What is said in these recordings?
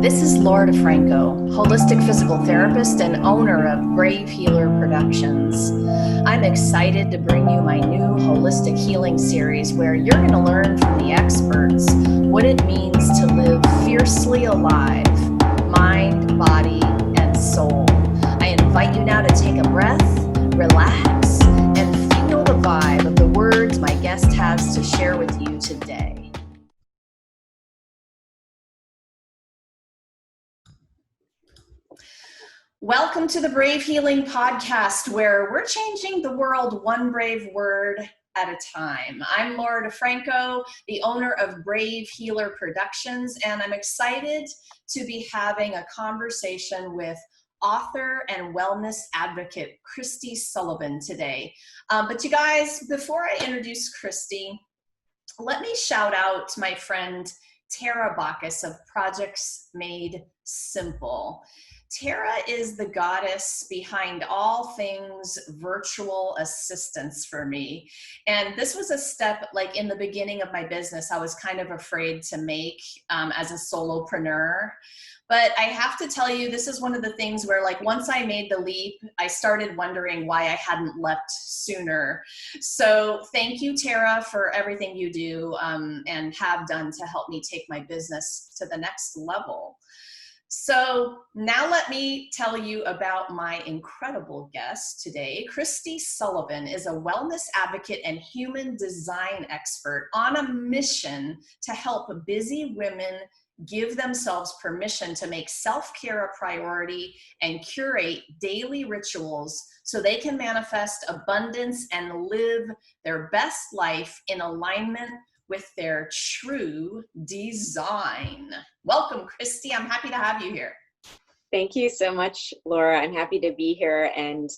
This is Laura DeFranco, holistic physical therapist and owner of Brave Healer Productions. I'm excited to bring you my new holistic healing series where you're going to learn from the experts what it means to live fiercely alive, mind, body, and soul. I invite you now to take a breath, relax, and feel the vibe of the words my guest has to share with you today. Welcome to the Brave Healing Podcast, where we're changing the world one brave word at a time. I'm Laura DeFranco, the owner of Brave Healer Productions, and I'm excited to be having a conversation with author and wellness advocate Kristi Sullivan today. But you guys, before I introduce Kristi, let me shout out my friend Tara Bacchus of Projects Made Simple. Tara is the goddess behind all things virtual assistance for me. And this was a step, like in the beginning of my business, I was kind of afraid to make as a solopreneur. But I have to tell you, this is one of the things where, like, once I made the leap, I started wondering why I hadn't leapt sooner. So thank you, Tara, for everything you do and have done to help me take my business to the next level. So now let me tell you about my incredible guest today. Kristi Sullivan is a wellness advocate and human design expert on a mission to help busy women give themselves permission to make self-care a priority and curate daily rituals so they can manifest abundance and live their best life in alignment with their true design. Welcome, Kristi. I'm happy to have you here. Thank you so much, Laura. I'm happy to be here, and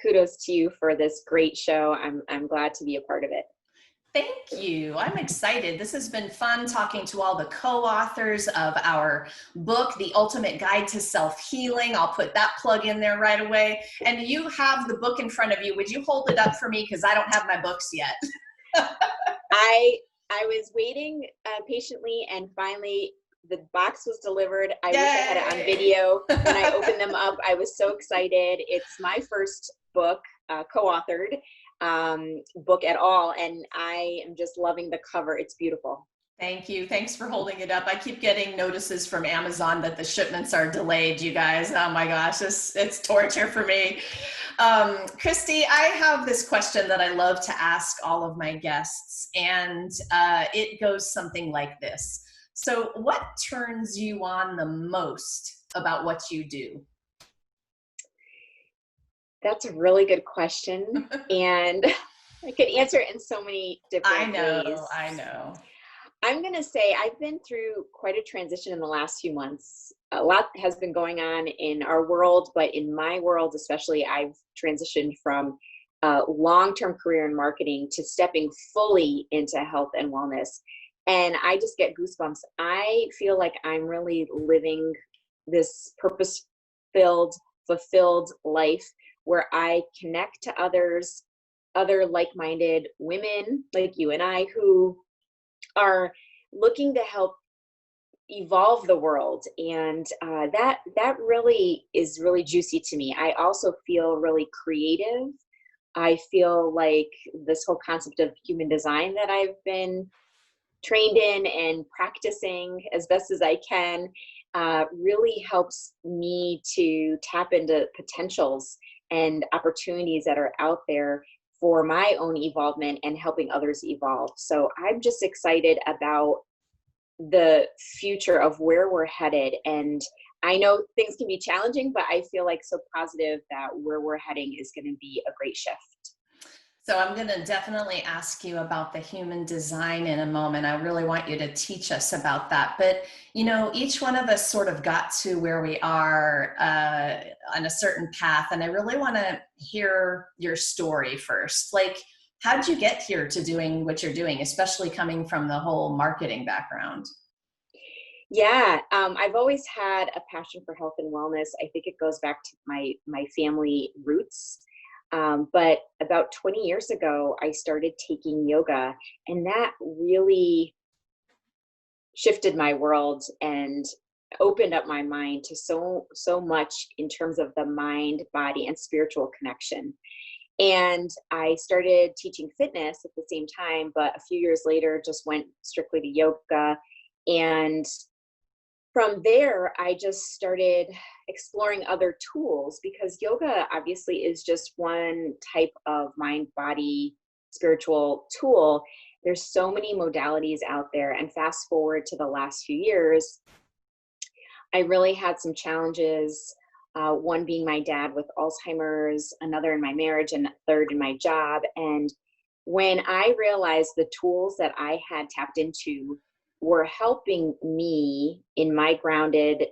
kudos to you for this great show. I'm glad to be a part of it. Thank you. I'm excited. This has been fun talking to all the co-authors of our book, The Ultimate Guide to Self-Healing. I'll put that plug in there right away. And you have the book in front of you. Would you hold it up for me? Because I don't have my books yet. I was waiting patiently, and finally the box was delivered. I wish I had it on video. When I opened them up, I was so excited. It's my first book, co-authored book at all, and I am just loving the cover. It's beautiful. Thank you. Thanks for holding it up. I keep getting notices from Amazon that the shipments are delayed, you guys. Oh my gosh, it's torture for me. Kristi, I have this question that I love to ask all of my guests, and it goes something like this. So what turns you on the most about what you do? That's a really good question. And I could answer it in so many different ways. I know. I'm going to say I've been through quite a transition in the last few months. A lot has been going on in our world, but in my world especially, I've transitioned from a long-term career in marketing to stepping fully into health and wellness. And I just get goosebumps. I feel like I'm really living this purpose-filled, fulfilled life where I connect to others, other like-minded women like you and I who are looking to help evolve the world. And that really is really juicy to me. I also feel really creative. I feel like this whole concept of human design that I've been trained in and practicing as best as I can really helps me to tap into potentials and opportunities that are out there for my own evolvement and helping others evolve. So I'm just excited about the future of where we're headed. And I know things can be challenging, but I feel like so positive that where we're heading is going to be a great shift. So I'm going to definitely ask you about the human design in a moment. I really want you to teach us about that. But, you know, each one of us sort of got to where we are on a certain path. And I really want to hear your story first. Like, how did you get here to doing what you're doing, especially coming from the whole marketing background? Yeah, I've always had a passion for health and wellness. I think it goes back to my family roots. But about 20 years ago, I started taking yoga, and that really shifted my world and opened up my mind to so much in terms of the mind, body, and spiritual connection. And I started teaching fitness at the same time, but a few years later just went strictly to yoga. And from there, I just started exploring other tools, because yoga obviously is just one type of mind, body, spiritual tool. There's so many modalities out there. And fast forward to the last few years, I really had some challenges. One being my dad with Alzheimer's, another in my marriage, and a third in my job. And when I realized the tools that I had tapped into were helping me in my grounded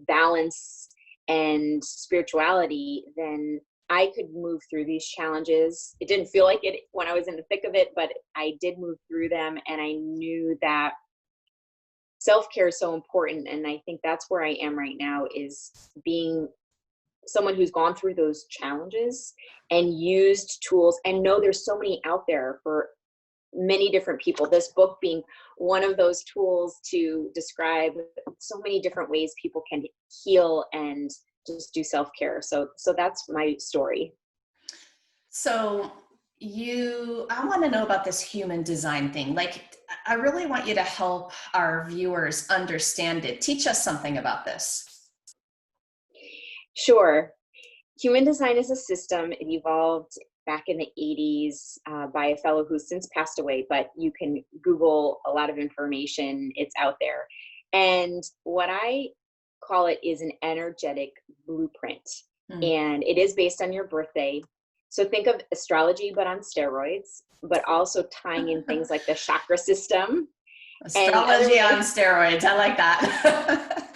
balance and spirituality, then I could move through these challenges. It didn't feel like it when I was in the thick of it, but I did move through them. And I knew that self-care is so important. And I think that's where I am right now, is being someone who's gone through those challenges and used tools, and know there's so many out there for many different people. This book being one of those tools to describe so many different ways people can heal and just do self-care. So that's my story. So I want to know about this human design thing. Like, I really want you to help our viewers understand it. Teach us something about this. Sure. Human design is a system. It evolved back in the 80s by a fellow who's since passed away, but you can Google a lot of information. It's out there. And what I call it is an energetic blueprint. And it is based on your birthday. So think of astrology, but on steroids, but also tying in things like the chakra system. Astrology on steroids. I like that.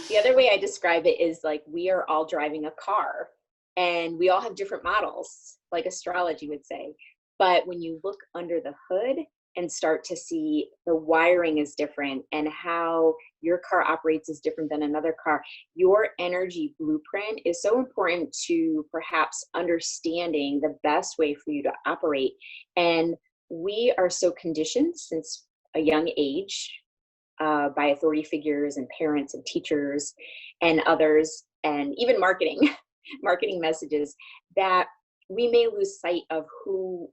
The other way I describe it is like, we are all driving a car and we all have different models, like astrology would say. But when you look under the hood and start to see the wiring is different and how your car operates is different than another car, your energy blueprint is so important to perhaps understanding the best way for you to operate. And we are so conditioned since a young age by authority figures and parents and teachers and others, and even marketing messages, that we may lose sight of who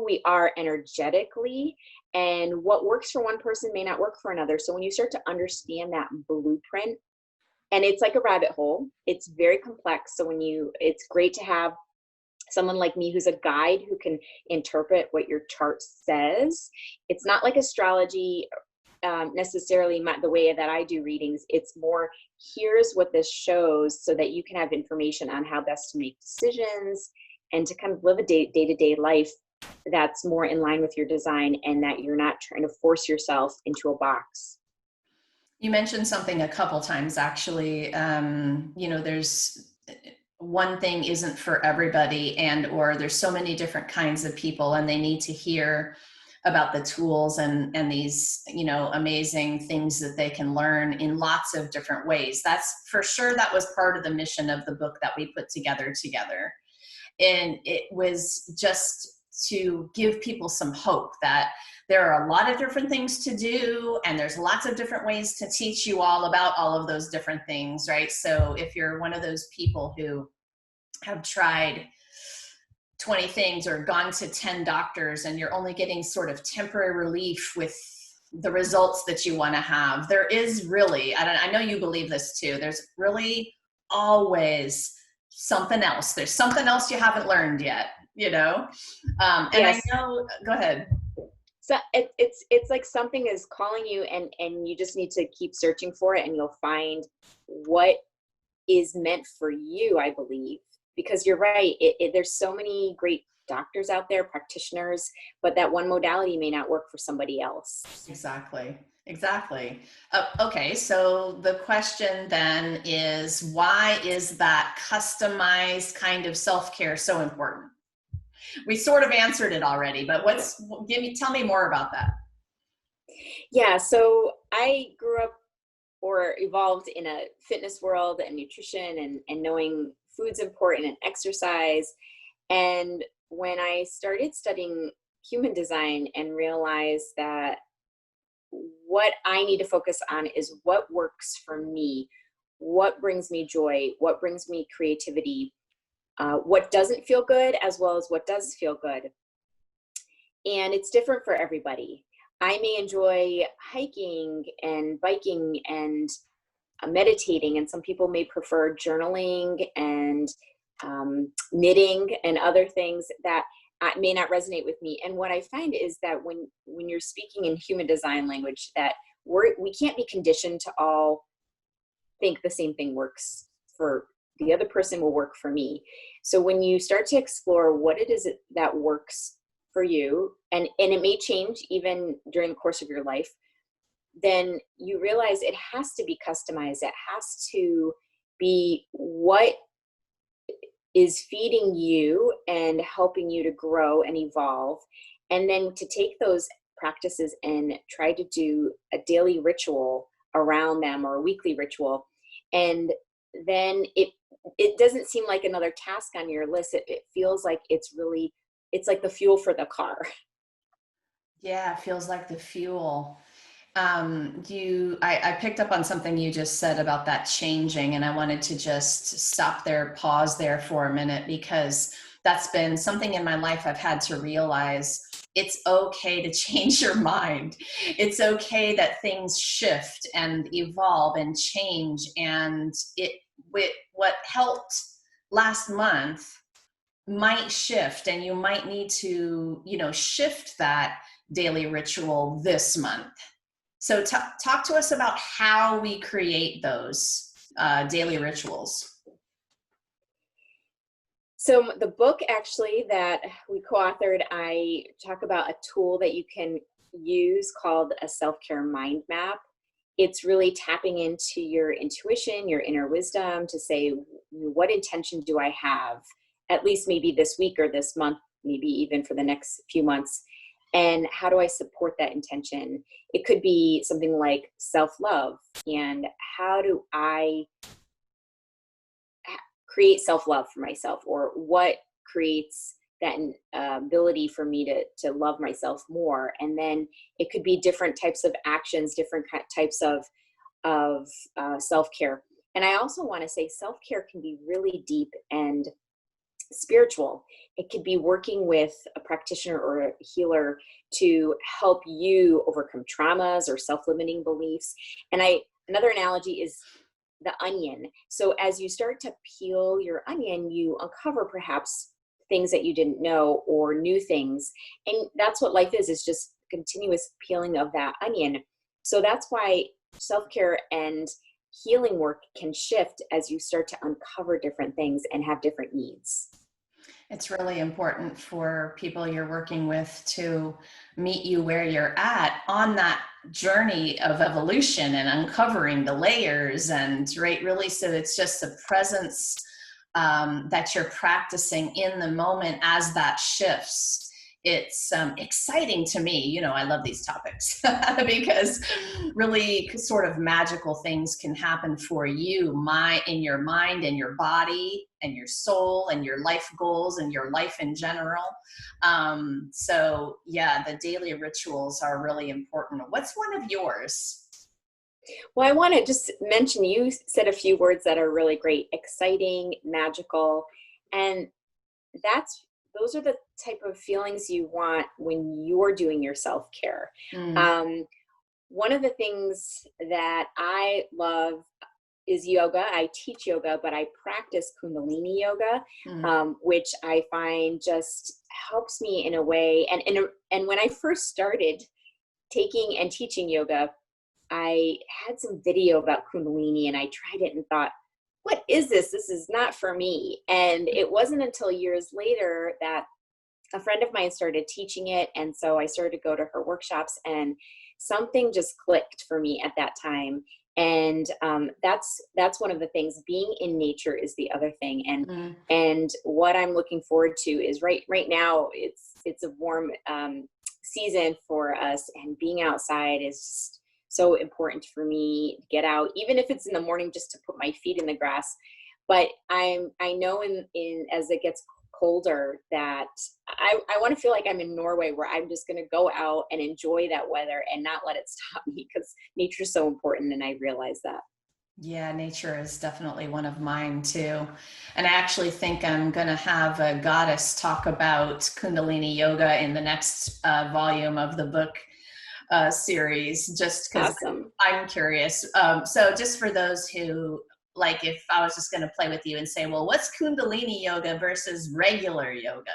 we are energetically, and what works for one person may not work for another. So when you start to understand that blueprint, and it's like a rabbit hole, it's very complex. So it's great to have someone like me who's a guide who can interpret what your chart says. It's not like astrology necessarily the way that I do readings. It's more, here's what this shows, so that you can have information on how best to make decisions and to kind of live a day-to-day life that's more in line with your design, and that you're not trying to force yourself into a box. You mentioned something a couple times, actually. There's one thing isn't for everybody, or there's so many different kinds of people, and they need to hear about the tools and these, amazing things that they can learn in lots of different ways. That's for sure. That was part of the mission of the book that we put together. And it was just to give people some hope that there are a lot of different things to do, and there's lots of different ways to teach you all about all of those different things, right? So if you're one of those people who have tried 20 things or gone to 10 doctors and you're only getting sort of temporary relief with the results that you want to have, there is really, I know you believe this too, there's really always something else. There's something else you haven't learned yet, And yes. I know, go ahead. So it's like something is calling you, and you just need to keep searching for it, and you'll find what is meant for you, I believe. Because you're right, there's so many great doctors out there, practitioners, but that one modality may not work for somebody else. Exactly. Okay, so the question then is, why is that customized kind of self-care so important? We sort of answered it already, but tell me more about that. Yeah, so I grew up or evolved in a fitness world and nutrition and knowing food's important and exercise. And when I started studying human design and realized that what I need to focus on is what works for me, what brings me joy, what brings me creativity, what doesn't feel good, as well as what does feel good. And it's different for everybody. I may enjoy hiking and biking and meditating, and some people may prefer journaling and knitting and other things that may not resonate with me. And what I find is that when you're speaking in human design language, that we can't be conditioned to all think the same thing works for the other person will work for me. So when you start to explore what it is that works for you, and it may change even during the course of your life, then you realize it has to be customized. It has to be what is feeding you and helping you to grow and evolve. And then to take those practices and try to do a daily ritual around them, or a weekly ritual. And then it doesn't seem like another task on your list. It feels like it's like the fuel for the car. Yeah, it feels like the fuel. I picked up on something you just said about that changing, and I wanted to just stop there, pause there for a minute, because that's been something in my life I've had to realize. It's okay to change your mind. It's okay that things shift and evolve and change. And what helped last month might shift, and you might need to, shift that daily ritual this month. So talk to us about how we create those daily rituals. So the book actually that we co-authored, I talk about a tool that you can use called a self-care mind map. It's really tapping into your intuition, your inner wisdom, to say, what intention do I have, at least maybe this week or this month, maybe even for the next few months, and how do I support that intention? It could be something like self-love, and how do I create self-love for myself, or what creates that ability for me to love myself more. And then it could be different types of actions, different types of self-care. And I also want to say self-care can be really deep and spiritual. It could be working with a practitioner or a healer to help you overcome traumas or self-limiting beliefs. And another analogy is the onion. So as you start to peel your onion, you uncover perhaps things that you didn't know, or new things. And that's what life is just continuous peeling of that onion. So that's why self-care and healing work can shift as you start to uncover different things and have different needs. It's really important for people you're working with to meet you where you're at on that journey of evolution and uncovering the layers, and really, so it's just the presence that you're practicing in the moment as that shifts. It's exciting to me. I love these topics because really sort of magical things can happen for you, in your mind and your body and your soul and your life goals and your life in general. So yeah, the daily rituals are really important. What's one of yours? Well, I want to just mention, you said a few words that are really great: exciting, magical, and those are the type of feelings you want when you're doing your self-care. One of the things that I love is yoga. I teach yoga, but I practice Kundalini Yoga, which I find just helps me in a way. And when I first started taking and teaching yoga, I had some video about Kundalini, and I tried it and thought, what is this? This is not for me. And it wasn't until years later that a friend of mine started teaching it. And so I started to go to her workshops, and something just clicked for me at that time. And that's one of the things. Being in nature is the other thing. And what I'm looking forward to is right now it's a warm season for us, and being outside is just so important for me to get out, even if it's in the morning, just to put my feet in the grass. But I know in as it gets colder that I want to feel like I'm in Norway, where I'm just going to go out and enjoy that weather and not let it stop me, because nature is so important. And I realize that. Yeah, nature is definitely one of mine too. And I actually think I'm going to have a goddess talk about Kundalini Yoga in the next volume of the book series, just because Awesome. I'm curious. So just for those who, like, if I was just going to play with you and say, well, what's Kundalini Yoga versus regular yoga?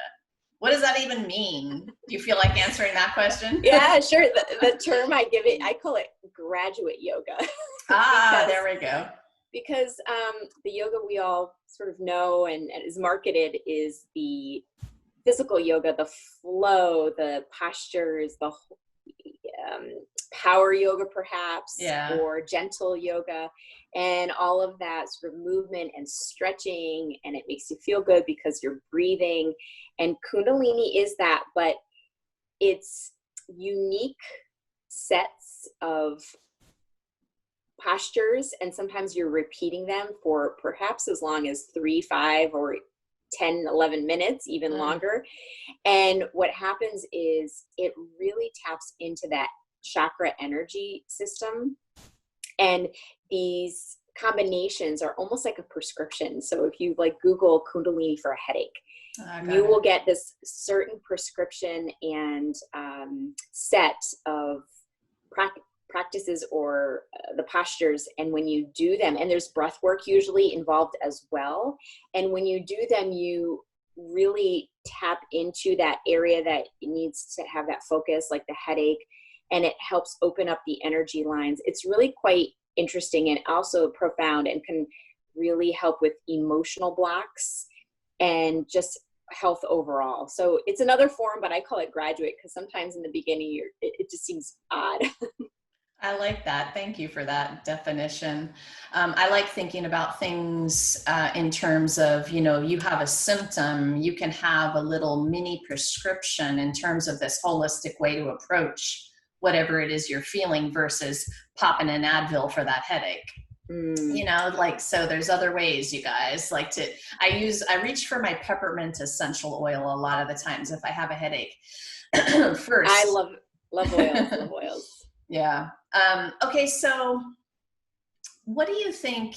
What does that even mean? Do you feel like answering that question? Yeah, sure. The term I give it, I call it graduate yoga. There we go. Because the yoga we all sort of know and is marketed is the physical yoga, the flow, the postures, the power yoga perhaps, or gentle yoga, and all of that sort of movement and stretching, and it makes you feel good because you're breathing. And Kundalini is that, but it's unique sets of postures, and sometimes you're repeating them for perhaps as long as 3, 5, or 10, 11 minutes, even longer. And what happens is it really taps into that chakra energy system. And these combinations are almost like a prescription. So if you like Google Kundalini for a headache, you will get this certain prescription and set of practices or the postures. And when you do them, and there's breath work usually involved as well, and when you do them, you really tap into that area that needs to have that focus, like the headache, and it helps open up the energy lines. It's really quite interesting and also profound, and can really help with emotional blocks and just health overall. So it's another form, but I call it graduate because sometimes in the beginning it just seems odd. I like that. Thank you for that definition. I like thinking about things in terms of, you know, you have a symptom, you can have a little mini prescription in terms of this holistic way to approach whatever it is you're feeling versus popping an Advil for that headache. You know, like, so there's other ways, you guys, like I reach for my peppermint essential oil a lot of the times if I have a headache. First. I love oils, love oils. Yeah. Okay. So what do you think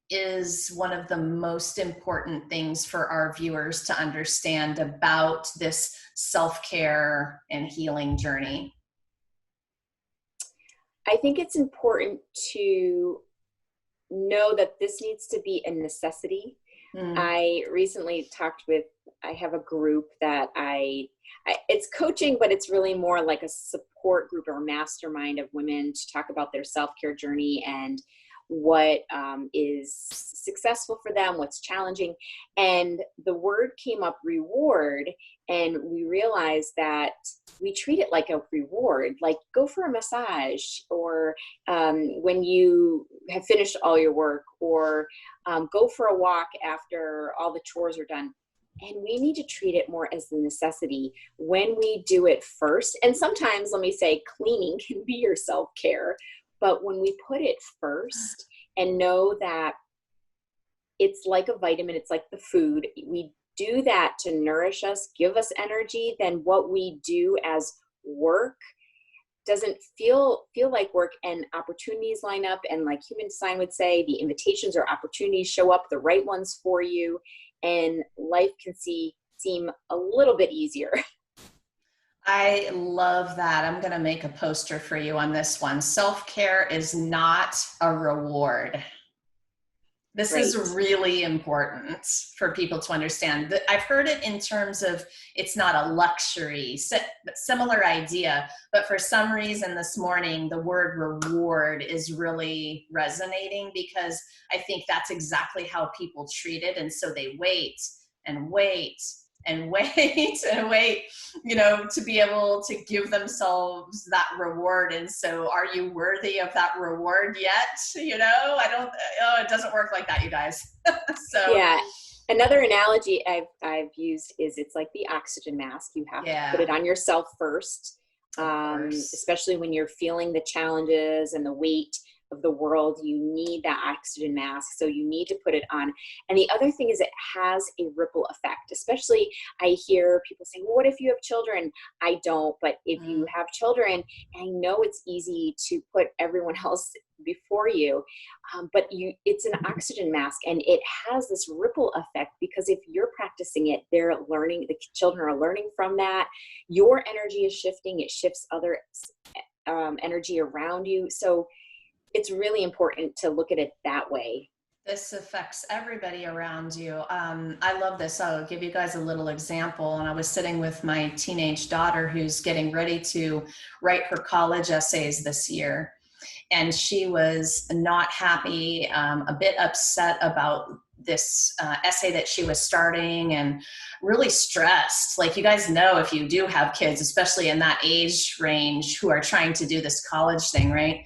is one of the most important things for our viewers to understand about this self-care and healing journey? I think it's important to know that this needs to be a necessity. I recently I have a group that it's coaching, but it's really more like a support group or mastermind of women to talk about their self-care journey and what is successful for them, what's challenging. And the word came up, reward. And we realized that we treat it like a reward, like go for a massage, or when you have finished all your work, or go for a walk after all the chores are done. And we need to treat it more as the necessity when we do it first. And sometimes, let me say, cleaning can be your self-care. But when we put it first and know that it's like a vitamin, it's like the food, we do that to nourish us, give us energy, then what we do as work doesn't feel like work, and opportunities line up. And like Human Design would say, the invitations or opportunities show up, the right ones for you, and life can seem a little bit easier. I love that. I'm going to make a poster for you on this one. Self-care is not a reward. This is really important for people to understand. I've heard it in terms of it's not a luxury, similar idea, but for some reason this morning, the word reward is really resonating because I think that's exactly how people treat it. And so they wait and wait and wait and wait, you know, to be able to give themselves that reward. And so are you worthy of that reward yet? You know, it doesn't work like that, you guys. So yeah. Another analogy I've used is it's like the oxygen mask. You have to put it on yourself first, especially when you're feeling the challenges and the weight. of the world, you need that oxygen mask. So you need to put it on. And the other thing is it has a ripple effect, especially I hear people saying, well, what if you have children? I don't, but if you have children, I know it's easy to put everyone else before you, but it's an oxygen mask, and it has this ripple effect, because if you're practicing it, they're learning, the children are learning from that. Your energy is shifting, it shifts other energy around you. So it's really important to look at it that way. This affects everybody around you. I love this. I'll give you guys a little example. And I was sitting with my teenage daughter who's getting ready to write her college essays this year. And she was not happy, a bit upset about this essay that she was starting, and really stressed. Like, you guys know, if you do have kids, especially in that age range, who are trying to do this college thing, right?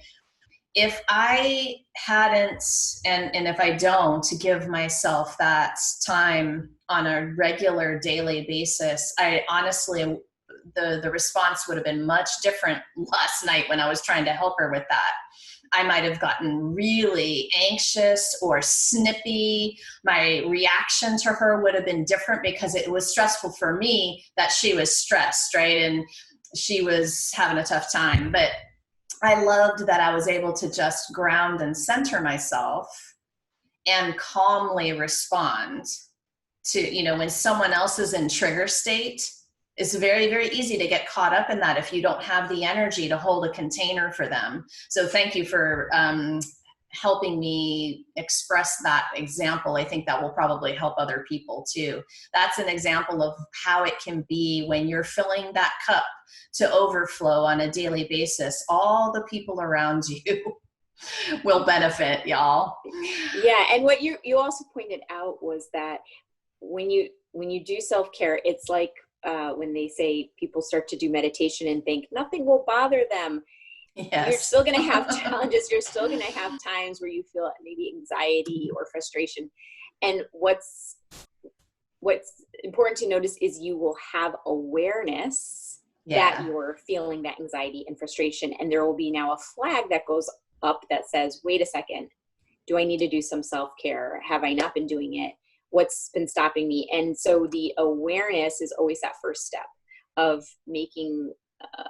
If I hadn't, and if I don't, to give myself that time on a regular daily basis, I honestly, the response would have been much different last night when I was trying to help her with that. I might have gotten really anxious or snippy. My reaction to her would have been different, because it was stressful for me that she was stressed, right? And she was having a tough time. But I loved that I was able to just ground and center myself and calmly respond to, when someone else is in trigger state. It's very, very easy to get caught up in that if you don't have the energy to hold a container for them. So thank you for helping me express that example. I think that will probably help other people too. That's an example of how it can be when you're filling that cup to overflow on a daily basis. All the people around you will benefit, y'all. Yeah, and what you also pointed out was that when you do self-care, it's like when they say people start to do meditation and think nothing will bother them. Yes. You're still going to have challenges. You're still going to have times where you feel maybe anxiety or frustration. And what's important to notice is you will have awareness that you're feeling that anxiety and frustration. And there will be now a flag that goes up that says, wait a second, do I need to do some self-care? Have I not been doing it? What's been stopping me? And so the awareness is always that first step of making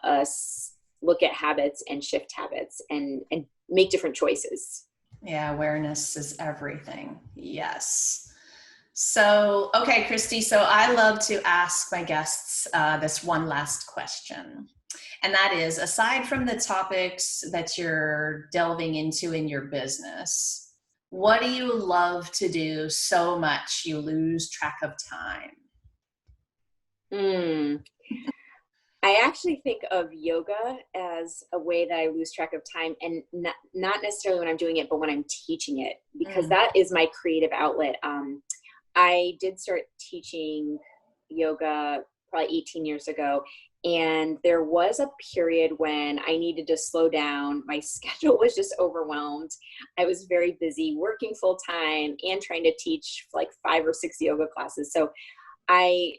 us look at habits and shift habits and make different choices. Yeah, awareness is everything. Yes. So, okay, Christy, so I love to ask my guests this one last question. And that is, aside from the topics that you're delving into in your business, what do you love to do so much you lose track of time? I actually think of yoga as a way that I lose track of time, and not necessarily when I'm doing it, but when I'm teaching it, because that is my creative outlet. I did start teaching yoga probably 18 years ago. And there was a period when I needed to slow down. My schedule was just overwhelmed. I was very busy working full time and trying to teach like 5 or 6 yoga classes. So I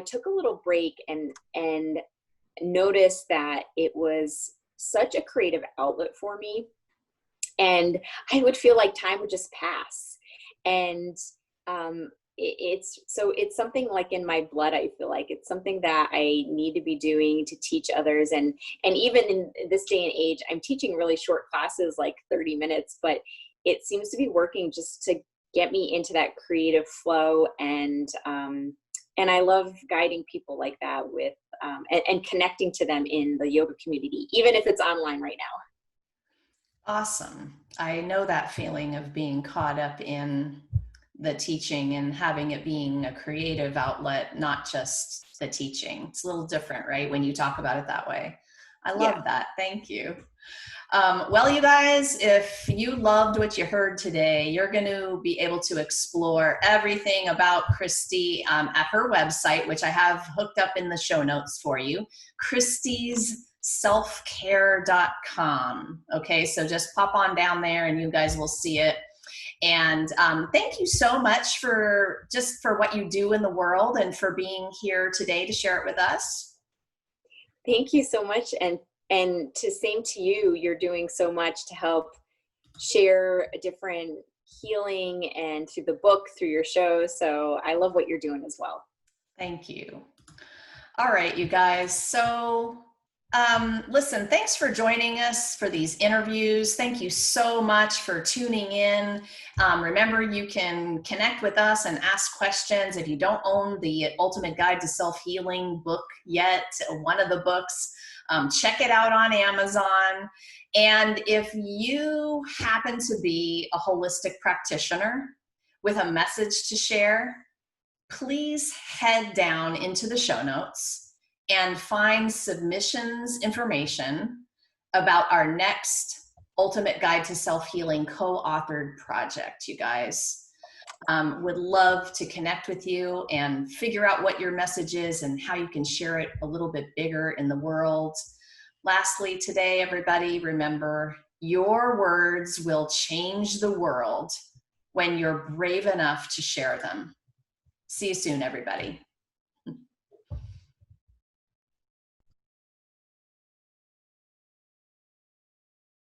took a little break and noticed that it was such a creative outlet for me. And I would feel like time would just pass. And it's something like in my blood. I feel like it's something that I need to be doing to teach others. And even in this day and age, I'm teaching really short classes, like 30 minutes, but it seems to be working just to get me into that creative flow. And I love guiding people like that with, and connecting to them in the yoga community, even if it's online right now. Awesome. I know that feeling of being caught up in the teaching and having it being a creative outlet, not just the teaching. It's a little different, right? When you talk about it that way. I love that. Thank you. Well, you guys, if you loved what you heard today, you're going to be able to explore everything about Christy at her website, which I have hooked up in the show notes for you, Christy's SelfCare.com. Okay, so just pop on down there and you guys will see it. And thank you so much for what you do in the world and for being here today to share it with us. Thank you so much. And same to you. You're doing so much to help share a different healing and through the book, through your show. So I love what you're doing as well. Thank you. All right, you guys. So listen, thanks for joining us for these interviews. Thank you so much for tuning in. Remember, you can connect with us and ask questions. If you don't own the Ultimate Guide to Self-Healing book yet, one of the books, check it out on Amazon. And if you happen to be a holistic practitioner with a message to share, please head down into the show notes and find submissions information about our next Ultimate Guide to Self-Healing co-authored project, you guys. Would love to connect with you and figure out what your message is and how you can share it a little bit bigger in the world. Lastly, today, everybody, remember, your words will change the world when you're brave enough to share them. See you soon, everybody.